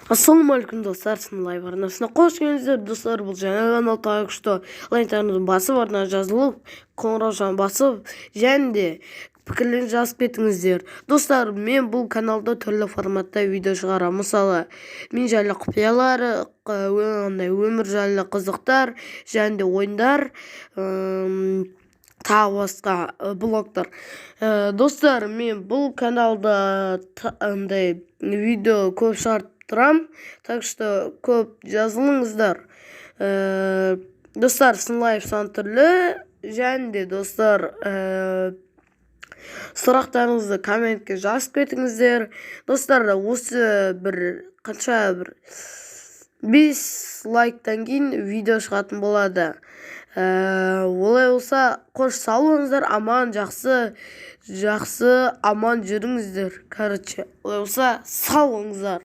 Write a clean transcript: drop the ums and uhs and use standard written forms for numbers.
Ассалаумағалейкум достар, сынылай арнасына қош келдіңіздер достар. Бұл жаңа канал тағы күшті лайктарыңызды басып, арнасына жазылып, қоңыраушаны басып, және де пікірлеріңізді жазып кетіңіздер. Достар, мен бұл каналда түрлі форматта видео шығарамын. Мысалы, мен жайлы құпиялар, өмір жайлы қызықтар, және де ойындар, тағы басқа блогтар. Достар, мен бұл каналда видео көп шығарып тұрам, так что көп жазылыңыздар. Достар, сынлайып сан түрлі, және де достар, сұрақтарыңызды комментке жазып кетіңіздер. Достар, осы қанша 5 лайктан кейін видео шығатын болады. Олай болса, қош сау болыңыздар, аман, жақсы, аман жүріңіздер. Олай болса, сау болыңыздар.